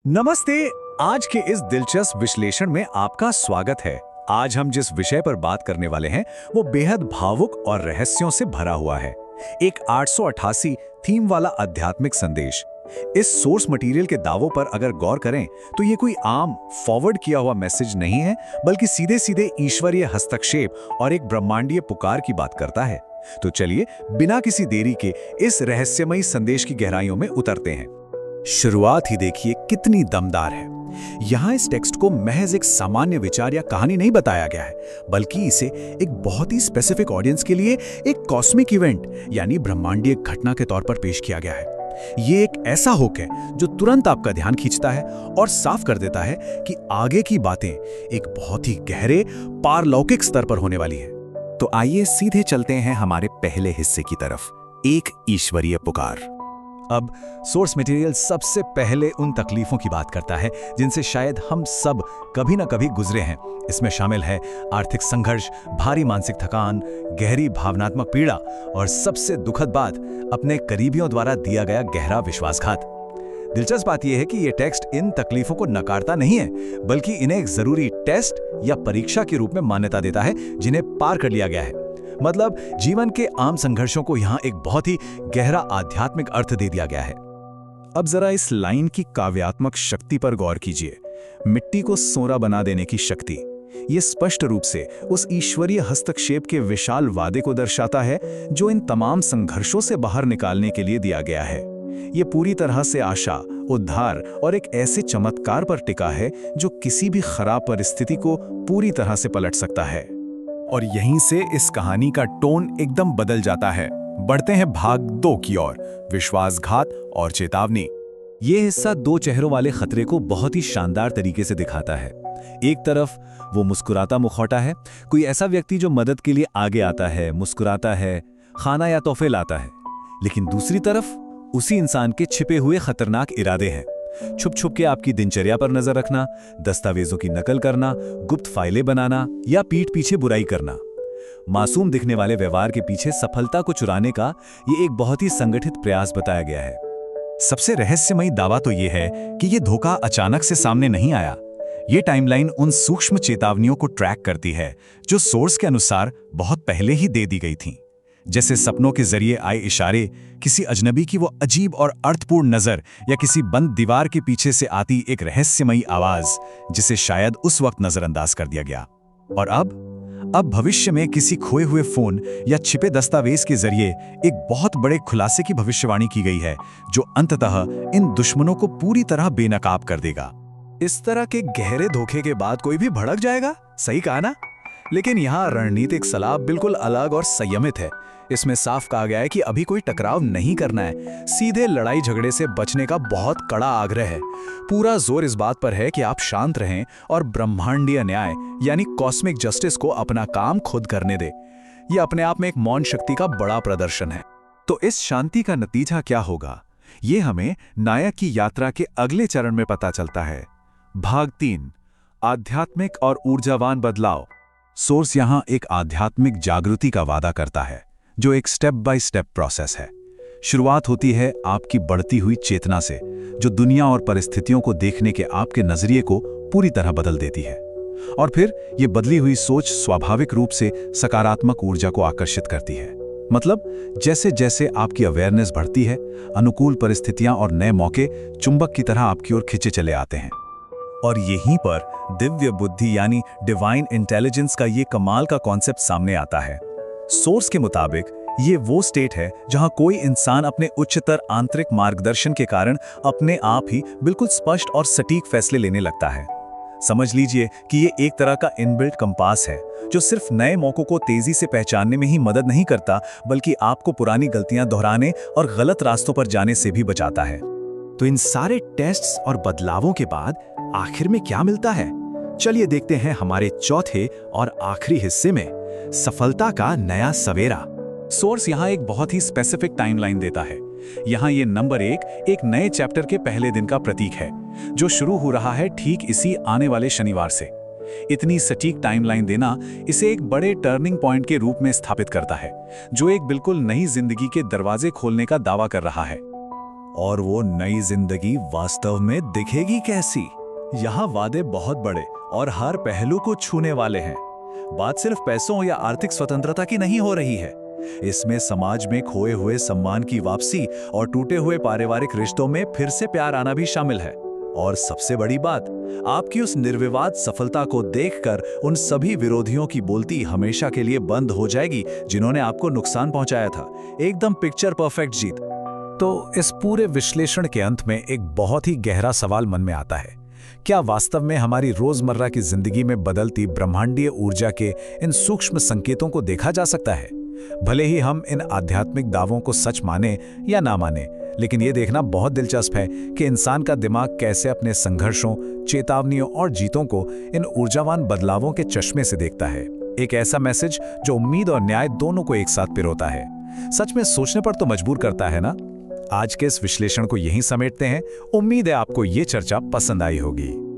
नमस्ते। आज के इस दिलचस्प विश्लेषण में आपका स्वागत है। आज हम जिस विषय पर बात करने वाले हैं वो बेहद भावुक और रहस्यों से भरा हुआ है। एक 888 थीम वाला आध्यात्मिक संदेश। इस सोर्स मटेरियल के दावों पर अगर गौर करें तो ये कोई आम फॉरवर्ड किया हुआ मैसेज नहीं है, बल्कि सीधे सीधे ईश्वरीय हस्तक्षेप और एक ब्रह्मांडीय पुकार की बात करता है। तो चलिए बिना किसी देरी के इस रहस्यमयी संदेश की गहराइयों में उतरते हैं। शुरुआत ही देखिए कितनी दमदार है। यहाँ इस टेक्स्ट को महज एक सामान्य विचार या कहानी नहीं बताया गया है, बल्कि इसे एक बहुत ही स्पेसिफिक ऑडियंस के लिए एक कॉस्मिक इवेंट यानी ब्रह्मांडीय घटना के तौर पर पेश किया गया है। ये एक ऐसा हुक है जो तुरंत आपका ध्यान खींचता है और साफ कर देता है कि आगे की बातें एक बहुत ही गहरे पारलौकिक स्तर पर होने वाली है। तो आइए सीधे चलते हैं हमारे पहले हिस्से की तरफ, एक ईश्वरीय पुकार। अब सोर्स मटेरियल सबसे पहले उन तकलीफों की बात करता है जिनसे शायद हम सब कभी ना कभी गुजरे हैं। इसमें शामिल है आर्थिक संघर्ष, भारी मानसिक थकान, गहरी भावनात्मक पीड़ा और सबसे दुखद बात, अपने करीबियों द्वारा दिया गया गहरा विश्वासघात। दिलचस्प बात यह है कि यह टेक्स्ट इन तकलीफों को नकारता नहीं है, बल्कि इन्हें एक जरूरी टेस्ट या परीक्षा के रूप में मान्यता देता है जिन्हें पार कर लिया गया है। मतलब जीवन के आम संघर्षों को यहाँ एक बहुत ही गहरा आध्यात्मिक अर्थ दे दिया गया है। अब जरा इस लाइन की काव्यात्मक शक्ति पर गौर कीजिए। मिट्टी को सोना बना देने की शक्ति, ये स्पष्ट रूप से उस ईश्वरीय हस्तक्षेप के विशाल वादे को दर्शाता है जो इन तमाम संघर्षों से बाहर निकालने के लिए दिया गया है। ये पूरी तरह से आशा, उद्धार और एक ऐसे चमत्कार पर टिका है जो किसी भी खराब परिस्थिति को पूरी तरह से पलट सकता है। और यहीं से इस कहानी का टोन एकदम बदल जाता है। बढ़ते हैं भाग 2 की ओर, विश्वासघात और चेतावनी। ये हिस्सा दो चेहरों वाले खतरे को बहुत ही शानदार तरीके से दिखाता है। एक तरफ वो मुस्कुराता मुखौटा है, कोई ऐसा व्यक्ति जो मदद के लिए आगे आता है, मुस्कुराता है, खाना या तोहफे लाता है। लेकिन दूसरी तरफ उसी इंसान के छिपे हुए खतरनाक इरादे हैं। छुप छुप के आपकी दिनचर्या पर नजर रखना, दस्तावेजों की नकल करना, गुप्त फाइलें बनाना या पीठ पीछे बुराई करना। मासूम दिखने वाले व्यवहार के पीछे सफलता को चुराने का ये एक बहुत ही संगठित प्रयास बताया गया है। सबसे रहस्यमयी दावा तो ये है कि ये धोखा अचानक से सामने नहीं आया। ये टाइमलाइन उन सूक्ष्म चेतावनियों को ट्रैक करती है जो सोर्स के अनुसार बहुत पहले ही दे दी गई थीं। जैसे सपनों के जरिए आए इशारे, किसी अजनबी की वो अजीब और अर्थपूर्ण नजर या किसी बंद दीवार के पीछे से आती एक रहस्यमयी आवाज जिसे शायद उस वक्त नजरअंदाज कर दिया गया। और अब भविष्य में किसी खोए हुए फोन या छिपे दस्तावेज के जरिए एक बहुत बड़े खुलासे की भविष्यवाणी की गई है जो अंततः इन दुश्मनों को पूरी तरह बेनकाब कर देगा। इस तरह के गहरे धोखे के बाद कोई भी भड़क जाएगा, सही कहा ना? लेकिन यहाँ रणनीतिक सलाह बिल्कुल अलग और संयमित है। इसमें साफ कहा गया है कि अभी कोई टकराव नहीं करना है, सीधे लड़ाई झगड़े से बचने का बहुत कड़ा आग्रह है। पूरा जोर इस बात पर है कि आप शांत रहें और ब्रह्मांडीय न्याय यानी कॉस्मिक जस्टिस को अपना काम खुद करने दें। यह अपने आप में एक मौन शक्ति का बड़ा प्रदर्शन है। तो इस शांति का नतीजा क्या होगा, ये हमें नायक की यात्रा के अगले चरण में पता चलता है। भाग 3, आध्यात्मिक और ऊर्जावान बदलाव। सोर्स यहाँ एक आध्यात्मिक जागृति का वादा करता है जो एक स्टेप बाय स्टेप प्रोसेस है। शुरुआत होती है आपकी बढ़ती हुई चेतना से जो दुनिया और परिस्थितियों को देखने के आपके नजरिए को पूरी तरह बदल देती है। और फिर ये बदली हुई सोच स्वाभाविक रूप से सकारात्मक ऊर्जा को आकर्षित करती है। मतलब जैसे जैसे आपकी अवेयरनेस बढ़ती है, अनुकूल परिस्थितियां और नए मौके चुंबक की तरह आपकी ओर खिंचे चले आते हैं। और यहीं पर दिव्य बुद्धि यानी डिवाइन इंटेलिजेंस का ये कमाल का कॉन्सेप्ट सामने आता है। सोर्स के मुताबिक ये वो स्टेट है जहां कोई इंसान अपने उच्चतर आंतरिक मार्गदर्शन के कारण अपने आप ही बिल्कुल स्पष्ट और सटीक फैसले लेने लगता है। समझ लीजिए कि ये एक तरह का इनबिल्ट कंपास है जो सिर्फ नए मौकों को तेजी से पहचानने में ही मदद नहीं करता, बल्कि आपको पुरानी गलतियां दोहराने और गलत रास्तों पर जाने से भी बचाता है। तो इन सारे टेस्ट्स और बदलावों के बाद आखिर में क्या मिलता है, चलिए देखते हैं हमारे चौथे और आखिरी हिस्से में, सफलता का नया सवेरा। सोर्स यहाँ एक बहुत ही स्पेसिफिक टाइमलाइन देता है। यहाँ ये नंबर 1 एक नए चैप्टर के पहले दिन का प्रतीक है जो शुरू हो रहा है ठीक इसी आने वाले शनिवार से। इतनी सटीक टाइमलाइन देना इसे एक बड़े टर्निंग पॉइंट के रूप में स्थापित करता है जो एक बिल्कुल नई जिंदगी के दरवाजे खोलने का दावा कर रहा है। और वो नई जिंदगी वास्तव में दिखेगी कैसी? यहाँ वादे बहुत बड़े और हर पहलू को छूने वाले हैं। बात सिर्फ पैसों या आर्थिक स्वतंत्रता की नहीं हो रही है। इसमें समाज में खोए हुए सम्मान की वापसी और टूटे हुए पारिवारिक रिश्तों में फिर से प्यार आना भी शामिल है। और सबसे बड़ी बात, आपकी उस निर्विवाद सफलता को देखकर उन सभी विरोधियों की बोलती हमेशा के लिए बंद हो जाएगी जिन्होंने आपको नुकसान पहुंचाया था। एकदम पिक्चर परफेक्ट जीत। तो इस पूरे विश्लेषण के अंत में एक बहुत ही गहरा सवाल मन में आता है। क्या वास्तव में हमारी रोजमर्रा की जिंदगी में बदलती ब्रह्मांडीय ऊर्जा के इन सूक्ष्म संकेतों को देखा जा सकता है? भले ही हम इन आध्यात्मिक दावों को सच माने या ना माने, लेकिन यह देखना बहुत दिलचस्प है कि इंसान का दिमाग कैसे अपने संघर्षों, चेतावनियों और जीतों को इन ऊर्जावान बदलावों के चश्मे से देखता है। एक ऐसा मैसेज जो उम्मीद और न्याय दोनों को एक साथ पिरोता है। सच में सोचने पर तो मजबूर करता है ना? आज के इस विश्लेषण को यहीं समेटते हैं। उम्मीद है आपको ये चर्चा पसंद आई होगी।